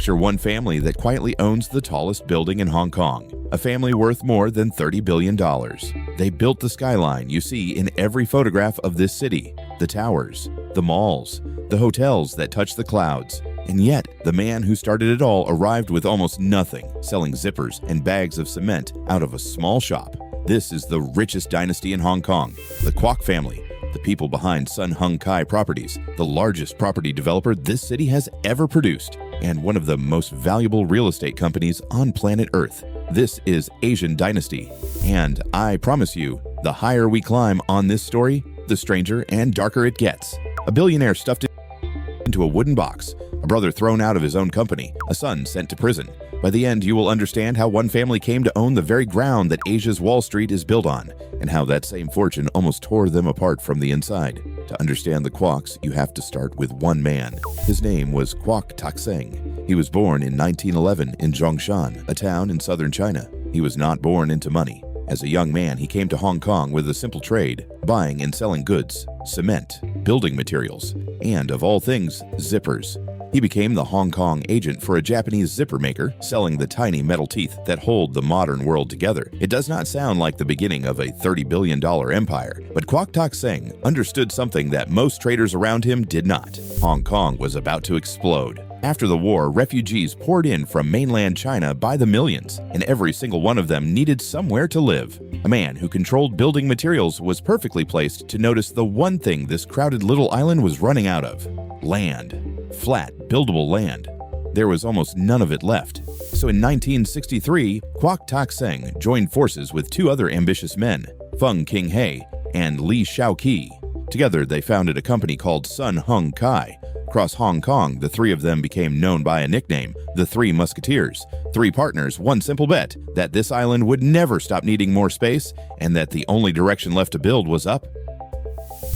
Picture one family that quietly owns the tallest building in Hong Kong, a family worth more than $30 billion. They built the skyline you see in every photograph of this city, the towers, the malls, the hotels that touch the clouds. And yet, the man who started it all arrived with almost nothing, selling zippers and bags of cement out of a small shop. This is the richest dynasty in Hong Kong, the Kwok family, the people behind Siu-hing Properties, the largest property developer this city has ever produced, and one of the most valuable real estate companies on planet Earth. This is Asian Dynasty, and I promise you, the higher we climb on this story, the stranger and darker it gets. A billionaire stuffed into a wooden box, a brother thrown out of his own company, a son sent to prison. By the end, you will understand how one family came to own the very ground that Asia's Wall Street is built on, and how that same fortune almost tore them apart from the inside. To understand the Kwoks, you have to start with one man. His name was Kwok tak-seng. He was born in 1911 in Zhongshan, a town in southern China. He was not born into money. As a young man, he came to Hong Kong with a simple trade, buying and selling goods, cement, building materials, and, of all things, zippers. He became the Hong Kong agent for a Japanese zipper maker, selling the tiny metal teeth that hold the modern world together. It does not sound like the beginning of a $30 billion empire, but Kwok tak-seng understood something that most traders around him did not. Hong Kong was about to explode. After the war, refugees poured in from mainland China by the millions, and every single one of them needed somewhere to live. A man who controlled building materials was perfectly placed to notice the one thing this crowded little island was running out of: land. Flat, buildable land. There was almost none of it left. So in 1963, Kwok tak-seng joined forces with two other ambitious men, Feng King-hei and Li Shao-ki. Together, they founded a company called Siu-hing. Across Hong Kong, the three of them became known by a nickname, the Three Musketeers. Three partners, one simple bet, that this island would never stop needing more space, and that the only direction left to build was up.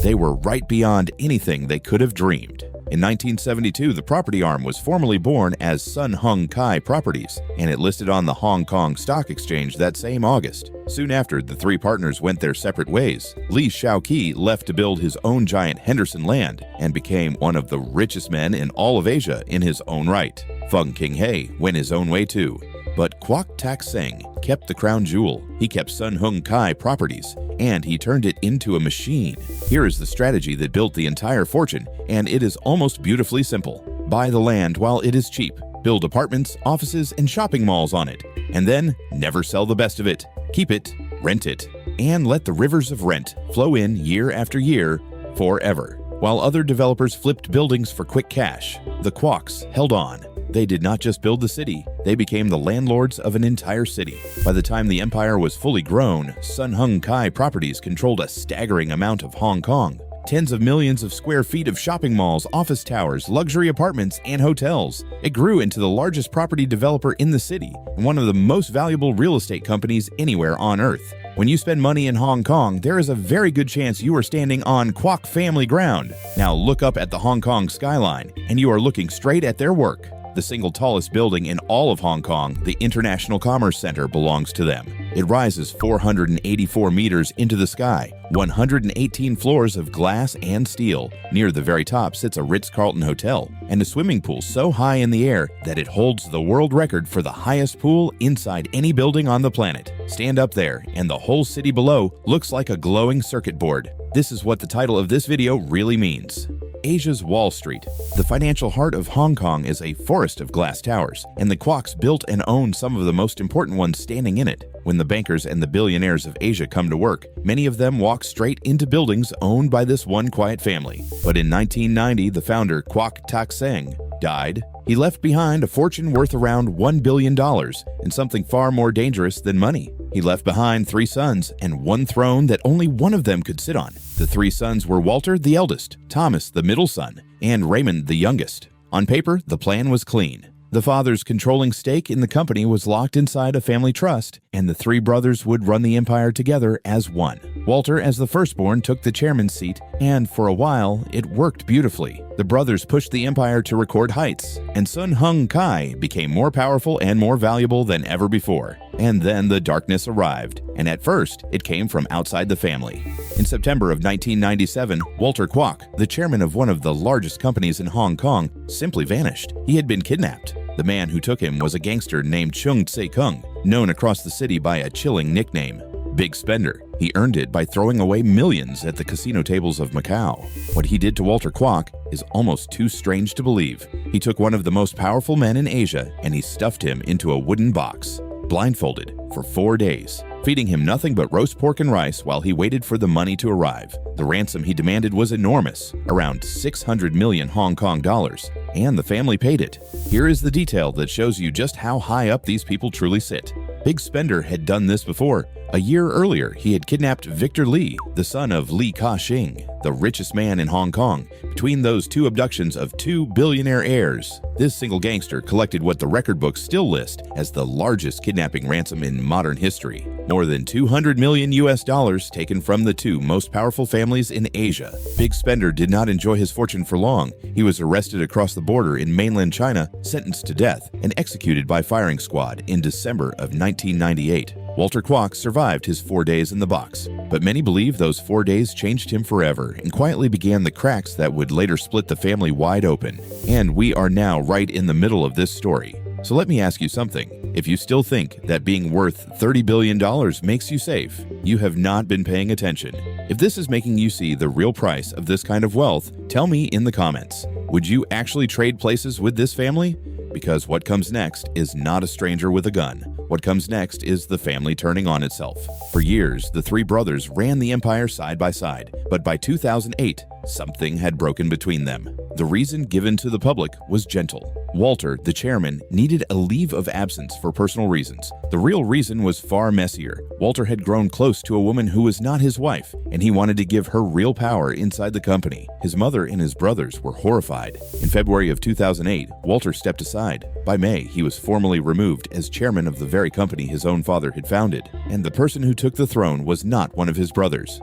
They were right beyond anything they could have dreamed. In 1972, the property arm was formally born as Siu-hing Properties, and it listed on the Hong Kong Stock Exchange that same August. Soon after, the three partners went their separate ways. Li Shao-ki left to build his own giant Henderson land and became one of the richest men in all of Asia in his own right. Feng King-hei went his own way too. But Kwok tak-seng kept the crown jewel. He kept Siu-hing Properties, and he turned it into a machine. Here is the strategy that built the entire fortune, and it is almost beautifully simple. Buy the land while it is cheap. Build apartments, offices, and shopping malls on it. And then never sell the best of it. Keep it, rent it, and let the rivers of rent flow in year after year, forever. While other developers flipped buildings for quick cash, the Kwoks held on. They did not just build the city, they became the landlords of an entire city. By the time the empire was fully grown, Siu-hing Properties controlled a staggering amount of Hong Kong. Tens of millions of square feet of shopping malls, office towers, luxury apartments, and hotels. It grew into the largest property developer in the city and one of the most valuable real estate companies anywhere on Earth. When you spend money in Hong Kong, there is a very good chance you are standing on Kwok family ground. Now look up at the Hong Kong skyline, and you are looking straight at their work. The single tallest building in all of Hong Kong, the International Commerce Center, belongs to them. It rises 484 meters into the sky, 118 floors of glass and steel. Near the very top sits a Ritz-Carlton hotel and a swimming pool so high in the air that it holds the world record for the highest pool inside any building on the planet. Stand up there, and the whole city below looks like a glowing circuit board. This is what the title of this video really means. Asia's Wall Street. The financial heart of Hong Kong is a forest of glass towers, and the Kwoks built and own some of the most important ones standing in it. When the bankers and the billionaires of Asia come to work, many of them walk straight into buildings owned by this one quiet family. But in 1990, the founder, Kwok tak-seng, died. He left behind a fortune worth around $1 billion and something far more dangerous than money. He left behind three sons and one throne that only one of them could sit on. The three sons were Walter, the eldest, Thomas, the middle son, and Raymond, the youngest. On paper, the plan was clean. The father's controlling stake in the company was locked inside a family trust, and the three brothers would run the empire together as one. Walter, as the firstborn, took the chairman's seat, and for a while, it worked beautifully. The brothers pushed the empire to record heights, and Siu-hing became more powerful and more valuable than ever before. And then the darkness arrived, and at first, it came from outside the family. In September of 1997, Walter Kwok, the chairman of one of the largest companies in Hong Kong, simply vanished. He had been kidnapped. The man who took him was a gangster named Chung Tse-kung, known across the city by a chilling nickname, Big Spender. He earned it by throwing away millions at the casino tables of Macau. What he did to Walter Kwok is almost too strange to believe. He took one of the most powerful men in Asia and he stuffed him into a wooden box, blindfolded, for 4 days, feeding him nothing but roast pork and rice while he waited for the money to arrive. The ransom he demanded was enormous, around 600 million Hong Kong dollars, and the family paid it. Here is the detail that shows you just how high up these people truly sit. Big Spender had done this before. A year earlier, he had kidnapped Victor Li, the son of Li Ka-shing, the richest man in Hong Kong, between those two abductions of 2 billionaire heirs. This single gangster collected what the record books still list as the largest kidnapping ransom in modern history. More than 200 million US dollars taken from the two most powerful families in Asia. Big Spender did not enjoy his fortune for long. He was arrested across the border in mainland China, sentenced to death, and executed by firing squad in December of 1998. Walter Kwok survived his 4 days in the box, but many believe those 4 days changed him forever and quietly began the cracks that would later split the family wide open. And we are now right in the middle of this story. So let me ask you something. If you still think that being worth $30 billion makes you safe, you have not been paying attention. If this is making you see the real price of this kind of wealth, tell me in the comments. Would you actually trade places with this family? Because what comes next is not a stranger with a gun. What comes next is the family turning on itself. For years, the three brothers ran the empire side by side, but by 2008, something had broken between them. The reason given to the public was gentle. Walter, the chairman, needed a leave of absence for personal reasons. The real reason was far messier. Walter had grown close to a woman who was not his wife, and he wanted to give her real power inside the company. His mother and his brothers were horrified. In February of 2008, Walter stepped aside. By May, he was formally removed as chairman of the very company his own father had founded, and the person who took the throne was not one of his brothers.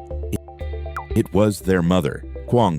It was their mother.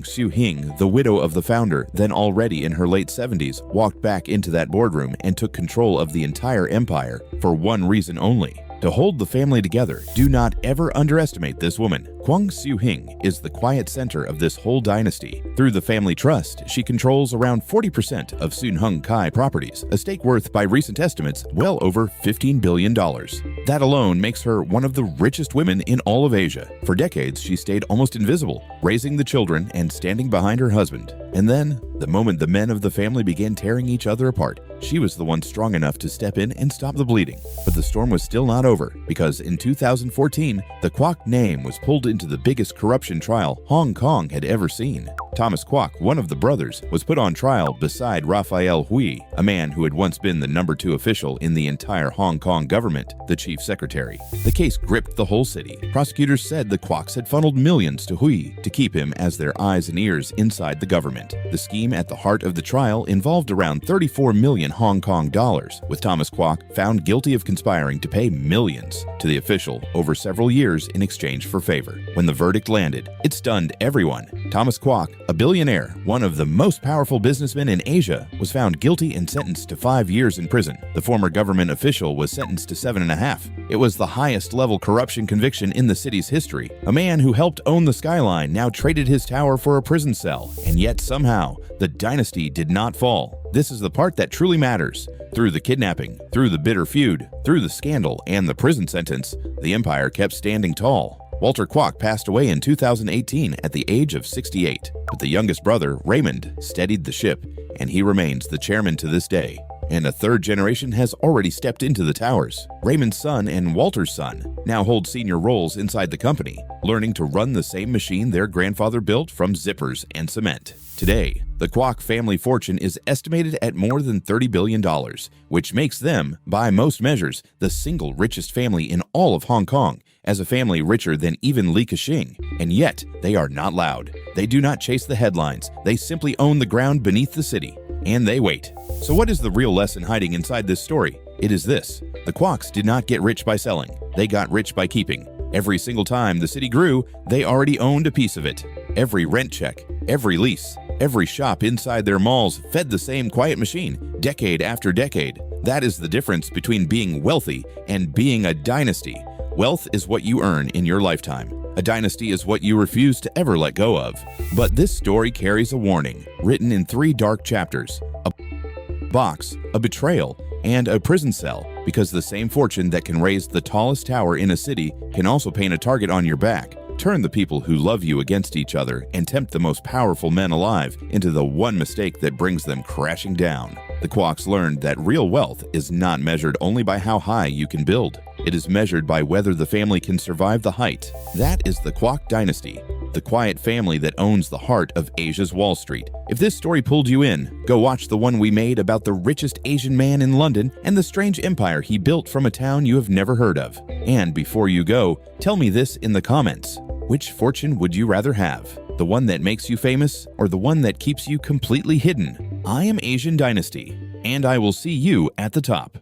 Siu-hing, the widow of the founder, then already in her late 70s, walked back into that boardroom and took control of the entire empire for one reason only: to hold the family together. Do not ever underestimate this woman. Siu-hing is the quiet center of this whole dynasty. Through the family trust, she controls around 40% of Sun-hung Kai properties, a stake worth by recent estimates well over $15 billion. That alone makes her one of the richest women in all of Asia. For decades, she stayed almost invisible, raising the children and standing behind her husband. And then, the moment the men of the family began tearing each other apart, she was the one strong enough to step in and stop the bleeding. But the storm was still not over, because in 2014, the Kwok name was pulled into the biggest corruption trial Hong Kong had ever seen. Thomas Kwok, one of the brothers, was put on trial beside Raphael Hui, a man who had once been the number 2 official in the entire Hong Kong government, the chief secretary. The case gripped the whole city. Prosecutors said the Kwoks had funneled millions to Hui to keep him as their eyes and ears inside the government. The scheme at the heart of the trial involved around 34 million Hong Kong dollars, with Thomas Kwok found guilty of conspiring to pay millions to the official over several years in exchange for favor. When the verdict landed, it stunned everyone. Thomas Kwok, a billionaire, one of the most powerful businessmen in Asia, was found guilty and sentenced to 5 years in prison. The former government official was sentenced to 7.5. It was the highest level corruption conviction in the city's history. A man who helped own the Skyline now traded his tower for a prison cell, and yet somehow, the dynasty did not fall. This is the part that truly matters. Through the kidnapping, through the bitter feud, through the scandal, and the prison sentence, the empire kept standing tall. Walter Kwok passed away in 2018 at the age of 68, but the youngest brother, Raymond, steadied the ship, and he remains the chairman to this day. And a third generation has already stepped into the towers. Raymond's son and Walter's son now hold senior roles inside the company, learning to run the same machine their grandfather built from zippers and cement. Today, the Kwok family fortune is estimated at more than $30 billion, which makes them, by most measures, the single richest family in all of Hong Kong, as a family richer than even Li Ka-shing. And yet, they are not loud. They do not chase the headlines. They simply own the ground beneath the city. And they wait. So what is the real lesson hiding inside this story? It is this: the Kwoks did not get rich by selling. They got rich by keeping. Every single time the city grew, they already owned a piece of it. Every rent check, every lease, every shop inside their malls fed the same quiet machine, decade after decade. That is the difference between being wealthy and being a dynasty. Wealth is what you earn in your lifetime. A dynasty is what you refuse to ever let go of. But this story carries a warning, written in 3 dark chapters. box, a betrayal, and a prison cell, because the same fortune that can raise the tallest tower in a city can also paint a target on your back, turn the people who love you against each other, and tempt the most powerful men alive into the one mistake that brings them crashing down. The Kwoks learned that real wealth is not measured only by how high you can build. It is measured by whether the family can survive the height. That is the Kwok dynasty, the quiet family that owns the heart of Asia's Wall Street. If this story pulled you in, go watch the one we made about the richest Asian man in London and the strange empire he built from a town you have never heard of. And before you go, tell me this in the comments. Which fortune would you rather have? The one that makes you famous or the one that keeps you completely hidden? I am Asian Dynasty, and I will see you at the top.